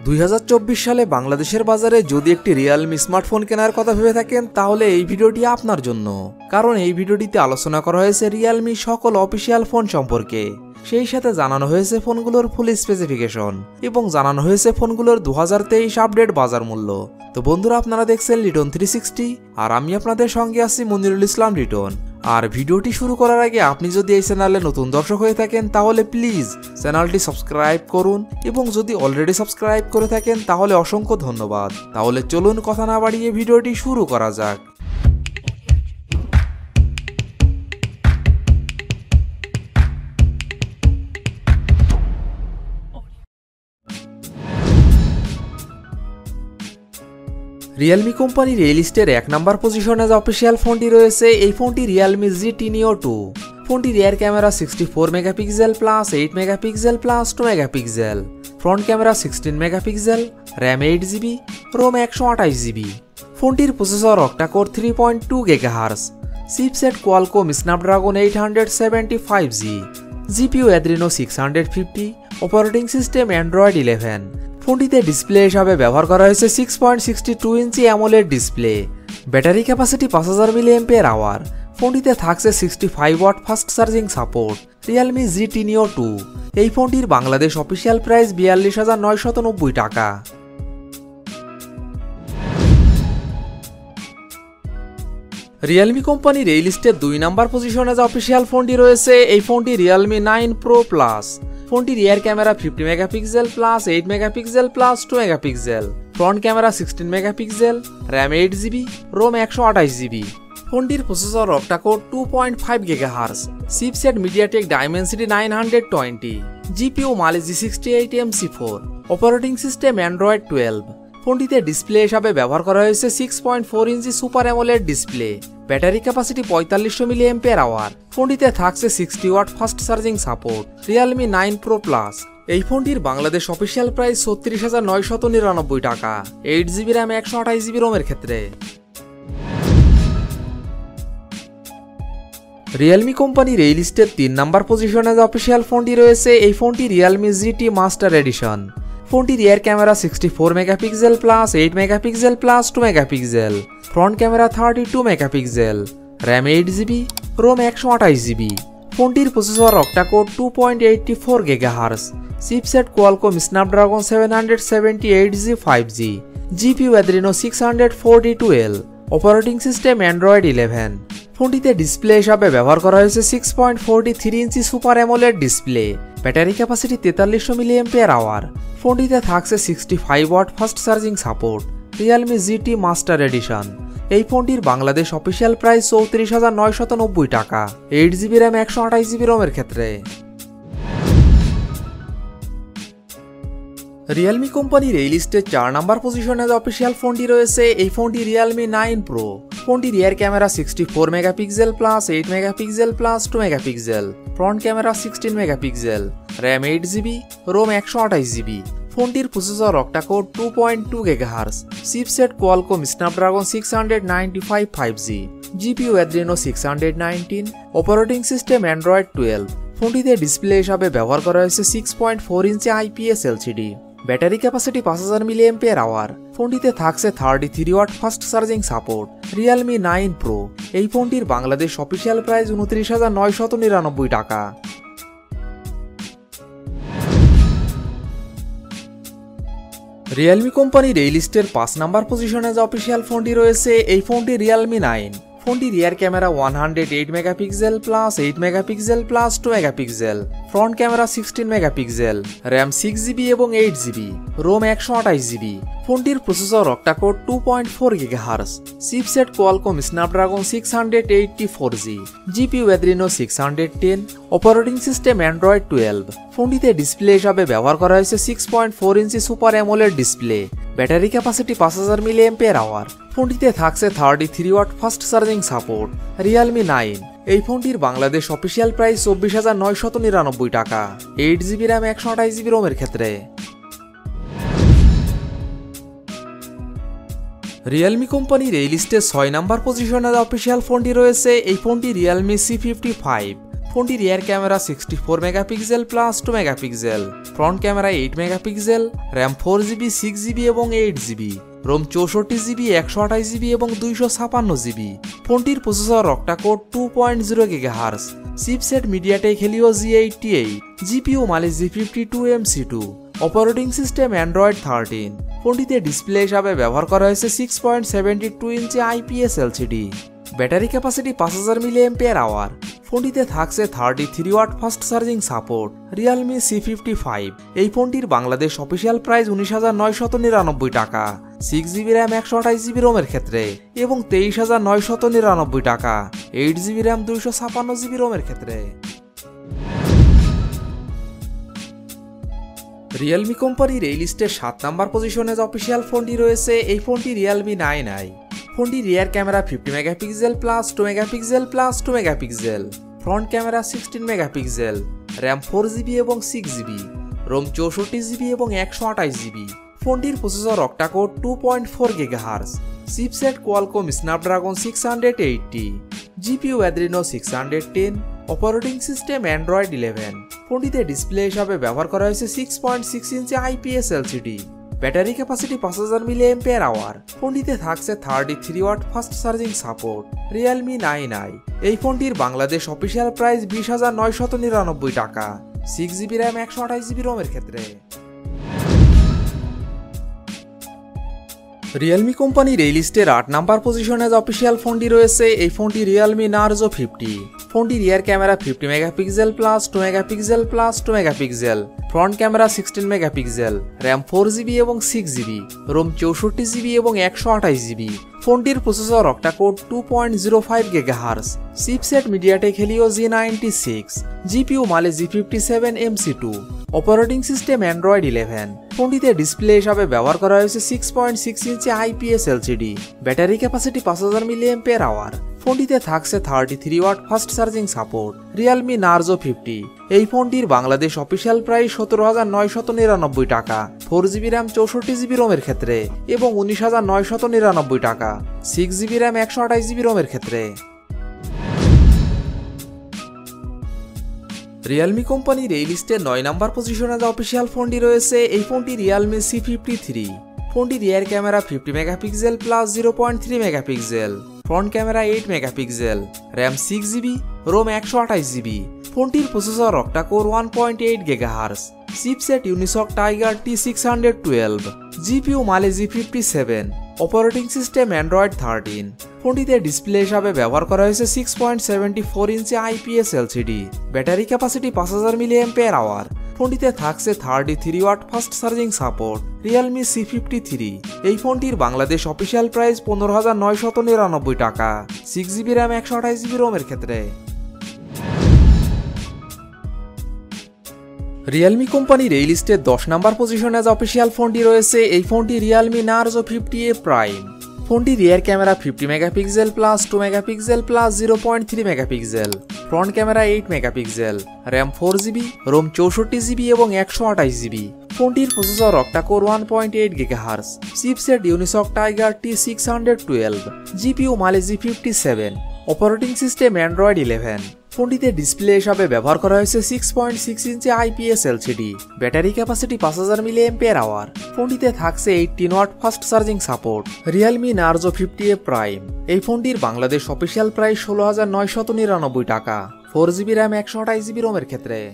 2024 সালে বাংলাদেশের বাজারে যদি একটি রিয়েলমি স্মার্টফোন কেনার কথা ভেবে থাকেন তাহলে এই ভিডিওটি আপনার জন্য। কারণ এই ভিডিওটিতে আলোচনা করা হয়েছে রিয়েলমি সকল অফিসিয়াল ফোন সম্পর্কে। সেই সাথে জানানো হয়েছে ফোনগুলোর ফুল স্পেসিফিকেশন এবং জানানো হয়েছে ফোনগুলোর 2023 আপডেট বাজার মূল্য। তো বন্ধুরা, আপনারা দেখছেন লিটন 360 আর আমি আপনাদের সঙ্গে আছি মনিরুল ইসলাম লিটন। আর ভিডিওটি শুরু করার আগে আপনি যদি এই চ্যানেলে নতুন দর্শক হয়ে থাকেন তাহলে প্লিজ চ্যানেলটি সাবস্ক্রাইব করুন এবং যদি অলরেডি সাবস্ক্রাইব করে থাকেন তাহলে অসংখ্য ধন্যবাদ। তাহলে চলুন কথা না বাড়িয়ে ভিডিওটি শুরু করা যাক। রিয়েলমি কোম্পানির এই লিস্টের 1 নম্বর পজিশনে যে অফিসিয়াল ফোনটি রয়েছে এই ফোনটি রিয়েলমি GT Neo 2। ফোনটি rear camera 64 megapixel plus 8 megapixel plus 2 megapixel, front camera 16 megapixel, RAM 8GB, ROM 128GB। ফোনটির processor octa core 3.2 GHz, chipset Qualcomm Snapdragon 875G, GPU Adreno 650, operating system Android 11। ফোনটিতে ডিসপ্লে হিসাবে ব্যবহার করা হয়েছে 6.62 inch AMOLED display. Battery capacity 5000 mAh। ফোনটিতে থাকছে 65 watt fast charging support. Realme GT Neo 2। এই ফোনটির বাংলাদেশ অফিসিয়াল প্রাইস 42,990 টাকা। রিয়েলমি কোম্পানির এই লিস্টের 2 নম্বর পজিশনে যে অফিসিয়াল ফোনটি রয়েছে এই ফোনটি রিয়েলমি 9 Pro Plus। ফোনটি rear camera 50 megapixel plus 8 megapixel plus 2 megapixel, front camera 16 megapixel, RAM 8GB, ROM 128GB। ফোনটির processor octa core 2.5 GHz, chipset MediaTek Dimensity 920, GPU Mali G68MC4, operating system Android 12। ফোনটিতে ডিসপ্লে হিসাবে ব্যবহার করা হয়েছে 6.4 inch super AMOLED display. Battery capacity 4500 mAh। ফোনটিতে থাকছে 60 watt fast charging support. Realme 9 Pro Plus। এই ফোনটির বাংলাদেশ অফিসিয়াল প্রাইস 36,999 টাকা 8GB র্যাম 128GB রোমের ক্ষেত্রে। রিয়েলমি কোম্পানির এই লিস্টের 3 নম্বর পজিশনে যে অফিসিয়াল ফোনটি রয়েছে এই ফোনটি রিয়েলমি GT মাস্টার এডিশন। ফোনটি rear camera 64 megapixel plus 8 megapixel plus 2 megapixel, front camera 32 megapixel, RAM 8GB, ROM 128GB। ফোনটির processor octa core 2.84 GHz, chipset Qualcomm Snapdragon 778G 5G, GPU Adreno 642L, operating system Android 11। ফোনটিতে display হিসাবে ব্যবহার করা হয়েছে 6.43 inch super AMOLED display. Battery capacity 4300 mAh। ফোনটিতে থাকছে 65 watt fast charging support. Realme GT master edition. এই ফোনটির বাংলাদেশ অফিসিয়াল প্রাইস 34,990 টাকা 8GB র্যাম 128GB রোমের ক্ষেত্রে। রিয়েলমি কোম্পানির এই লিস্টে 4 নম্বর পজিশনে যে অফিসিয়াল ফোনটি রয়েছে এই ফোনটি রিয়েলমি 9 Pro। ফোনটি rear camera 64 megapixel plus 8 megapixel plus 2 megapixel, front camera 16 megapixel, RAM 8GB, ROM 128GB। ফোনটির processor octa core 2.2 GHz, chipset Qualcomm Snapdragon 695 5G, GPU Adreno 619, operating system Android 12। ফোনটিতে ডিসপ্লে হিসাবে ব্যবহার করা হয়েছে 6.4 inch IPS LCD। Battery capacity 5000 mAh। ফোনটিতে থাকছে 33 watt fast charging support. Realme 9 Pro। এই ফোনটির বাংলাদেশ অফিসিয়াল প্রাইস 29,999 টাকা। রিয়েলমি কোম্পানির এই লিস্টের 5 নম্বর পজিশনে যে অফিসিয়াল ফোনটি রয়েছে এই ফোনটি রিয়েলমি 9। ফোনটি rear camera 108 megapixel plus 8 megapixel plus 2 megapixel, front camera 16 megapixel, RAM 6GB এবং 8GB, রোম 128GB। ফোনটির processor octa core 2.4 GHz, chipset Qualcomm Snapdragon 684G, GPU Adreno 610, operating system Android 12। ফোনটিতে ডিসপ্লে হিসাবে ব্যবহার করা হয়েছে 6.4 inch super AMOLED display. Battery capacity 5000 mAh। ফোনটিতে থাকছে 33 watt fast charging support. Realme 9। এই ফোনটির বাংলাদেশ অফিসিয়াল প্রাইস 24,999 টাকা 8GB র্যাম 128GB রোমের ক্ষেত্রে। রিয়েলমি কোম্পানির এই লিস্টে 6 নম্বর পজিশনে অফিসিয়াল ফোনটি রয়েছে এই ফোনটি রিয়েলমি C55। ফোনটির rear camera 64 megapixel plus 2 megapixel, front camera 8 megapixel, RAM 4GB, 6GB এবং 8GB, রোম 64GB, 128GB এবং 256GB। ফোনটির processor octa core 2.0 GHz, chipset MediaTek Helio G88, GPU Mali G52 MC2, operating system Android 13। ফোনটিতে display হিসাবে ব্যবহার করা হয়েছে 6.72 inch IPS LCD। Battery capacity 5000 mAh। ফোনটিতে থাকছে 33 watt fast charging support. Realme C55। এই ফোনটির বাংলাদেশ অফিসিয়াল প্রাইস 19,999 টাকা, 6GB র্যাম 128GB রোমের ক্ষেত্রে এবং 23,999 টাকা, 8GB র্যাম 256GB রোমের ক্ষেত্রে। Realme কোম্পানির এই লিস্টে 7 নাম্বার পজিশনে যে অফিসিয়াল ফোনটি রয়েছে, এই ফোনটি Realme 9i। ফোনটির rear camera 50 megapixel plus 2 megapixel plus 2 megapixel, front camera 16 megapixel, RAM 4GB এবং 6GB, রোম 64GB এবং 128GB। ফোনটির processor octa core 2.4 GHz, chipset Qualcomm Snapdragon 680, GPU Adreno 610, operating system Android 11। ফোনটিতে ডিসপ্লে হিসাবে ব্যবহার করা হয়েছে 6.6 inch IPS LCD। Battery capacity 5000 mAh। ফোনটিতে থাকছে 33 watt fast charging support. Realme 9i। এই ফোনটির বাংলাদেশ অফিসিয়াল প্রাইস 20,999 টাকা, 6GB র্যাম 128GB রোমের ক্ষেত্রে। Realme কোম্পানির এই লিস্টের 8 নাম্বার পজিশনে যে অফিসিয়াল ফোনটি রয়েছে, এই ফোনটি Realme Narzo 50। ফোনটির rear camera 50 megapixel plus 2 megapixel plus 2 megapixel, front camera 16 megapixel, RAM 4GB এবং 6GB, রোম 64GB এবং 128GB। ফোনটির processor octa core 2.05 GHz, chipset MediaTek Helio G96, GPU Mali G57 MC2, operating system Android 11। ফোনটিতে display হিসাবে ব্যবহার করা হয়েছে 6.6 inch IPS LCD। Battery capacity 5000 mAh। ফোনটিতে থাকছে 33 watt fast charging support. Realme Narzo 50। এই ফোনটির বাংলাদেশ অফিসিয়াল প্রাইস 17,999 টাকা, 4GB র্যাম 64GB রোমের ক্ষেত্রে এবং 19,999 টাকা, 6GB র্যাম 128GB রোমের ক্ষেত্রে। Realme কোম্পানির এই লিস্টে 9 নাম্বার পজিশনে যে অফিসিয়াল ফোনটি রয়েছে, এই ফোনটি Realme C53। ফোনটি rear camera 50 megapixel plus 0.3 megapixel, front camera 8 megapixel, RAM 6GB, ROM 128GB। ফোনটির processor octa core 1.8 GHz, chipset Unisoc Tiger T612, GPU Mali G57, operating system Android 13। ফোনটিতে ডিসপ্লে হিসাবে ব্যবহার করা হয়েছে 6.74 inch IPS LCD। Battery capacity 5000 mAh। ফোনটিতে থাকছে 33 watt fast charging support. Realme C53। এই ফোনটির বাংলাদেশ অফিসিয়াল প্রাইস 15,999 টাকা, 6GB র্যাম 128GB রোমের ক্ষেত্রে। Realme কোম্পানির এই লিস্টে 10 নাম্বার পজিশনে যে অফিসিয়াল ফোনটি রয়েছে, এই ফোনটি Realme Narzo 50A Prime। ফোনটি rear camera 50 megapixel plus 2 megapixel plus 0.3 megapixel, front camera 8 megapixel, RAM 4GB, ROM 64GB এবং 128GB। ফোনটির processor octa core 1.8 GHz, chipset Unisoc Tiger T612, GPU Mali G57, operating system Android 11। ফোনটিতে display হিসাবে ব্যবহার করা হয়েছে 6.6 inch IPS LCD। Battery capacity 5000 mAh। ফোনটিতে থাকছে 18 watt fast charging support. Realme Narzo 50A Prime। এই ফোনটির বাংলাদেশ অফিসিয়াল প্রাইস 16,999 টাকা, 4GB র্যাম 128GB রোমের ক্ষেত্রে।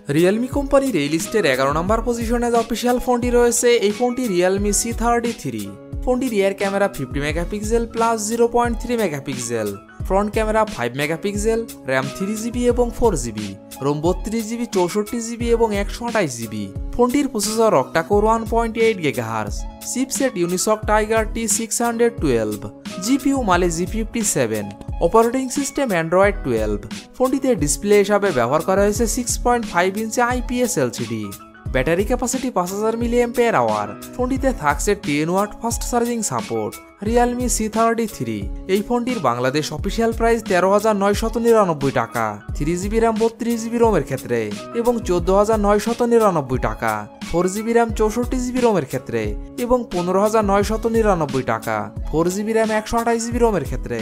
Realme কোম্পানির এই লিস্টের 11 নম্বর পজিশনে যে অফিসিয়াল ফোনটি রয়েছে, এই ফোনটি Realme C33। ফোনটি rear camera 50 megapixel plus 0.3 megapixel, front camera 5 megapixel, RAM 3GB এবং 4GB, রোম 32GB, 64GB এবং 128GB। ফোনটির processor octa core 1.8 GHz, chipset Unisoc Tiger T612, GPU Mali G57, operating system Android 12। ফোনটিতে display হিসাবে ব্যবহার করা হয়েছে 6.5 inch IPS LCD। Battery capacity 5000 mAh। ফোনটিতে থাকছে 10 watt fast charging support. Realme C33। এই ফোনটির বাংলাদেশ অফিসিয়াল প্রাইস 13,999 টাকা, 3GB র্যাম 32GB রোমের ক্ষেত্রে এবং 14,999 টাকা, 4GB র্যাম 64GB রোমের ক্ষেত্রে এবং 15,999 টাকা, 4GB র্যাম 128GB রোমের ক্ষেত্রে।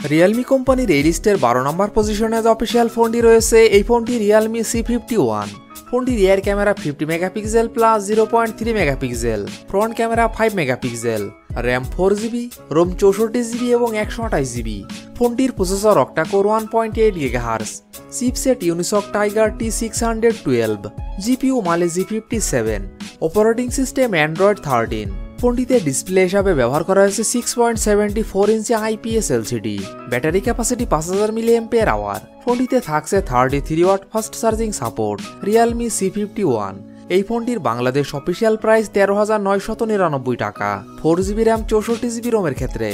রিয়েলমি কোম্পানির এই লিস্টের 12 নম্বর পজিশনে যে অফিসিয়াল ফোনটি রয়েছে এই ফোনটি রিয়েলমি C51। ফোনটির rear camera 50 megapixel plus 0.3 megapixel, front camera 5 megapixel, RAM 4GB, ROM 64GB এবং 128GB। ফোনটির processor octa core 1.8 GHz, chipset Unisoc Tiger T612, GPU Mali G57, operating system Android 13। ফোনটিতে ডিসপ্লে হিসাবে ব্যবহার করা হয়েছে 6.74 inch IPS LCD, battery capacity 5000 mAh। ফোনটিতে থাকছে 33 watt fast charging support. Realme C51। এই ফোনটির বাংলাদেশ অফিসিয়াল প্রাইস 13,999 টাকা 4GB র্যাম 64GB রোমের ক্ষেত্রে।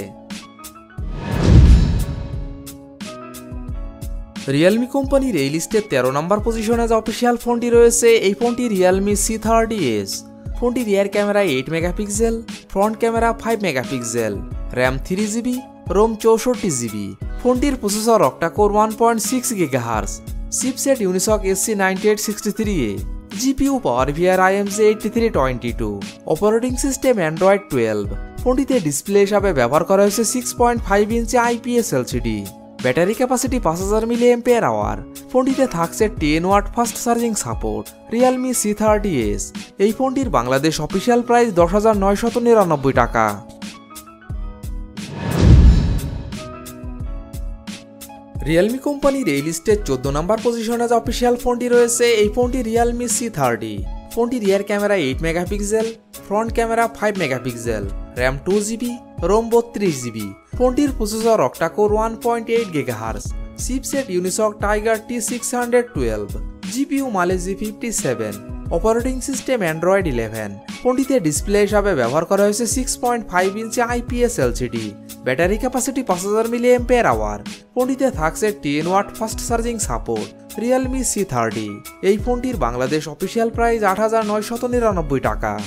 রিয়েলমি কোম্পানির এই লিস্টের 13 নম্বর পজিশনে যে অফিসিয়াল ফোনটি রয়েছে এই ফোনটি রিয়েলমি C30s। ফোনটি rear camera 8 megapixel, front camera 5 megapixel, RAM 3GB, ROM 64GB। ফোনটির processor octa core 1.6 GHz, chipset Unisoc SC9863A, GPU power VR IMC 8322, operating system Android 12। ফোনটিতে ডিসপ্লে হিসাবে ব্যবহার করা হয়েছে 6.5 inch IPS LCD, battery capacity 5000 mAh। ফোনটিতে থাকছে 10 watt fast charging support. Realme C30s। এই ফোনটির বাংলাদেশ অফিসিয়াল প্রাইস 10,999 টাকা। রিয়েলমি কোম্পানির এই লিস্টের 14 নম্বর পজিশনে যে অফিসিয়াল ফোনটি রয়েছে এই ফোনটি রিয়েলমি C30। ফোনটি rear camera 8 megapixel, front camera 5 megapixel, RAM 2GB, ROM 32GB। ফোনটির processor octa core 1.8 GHz, chipset Unisoc Tiger T612, GPU Mali G57, operating system Android 11। ফোনটিতে ডিসপ্লে হিসাবে ব্যবহার করা হয়েছে 6.5 inch IPS LCD, battery capacity 5000 mAh। ফোনটিতে থাকছে 10 watt fast charging support. Realme C30। এই ফোনটির বাংলাদেশ অফিসিয়াল প্রাইস 8,999 টাকা।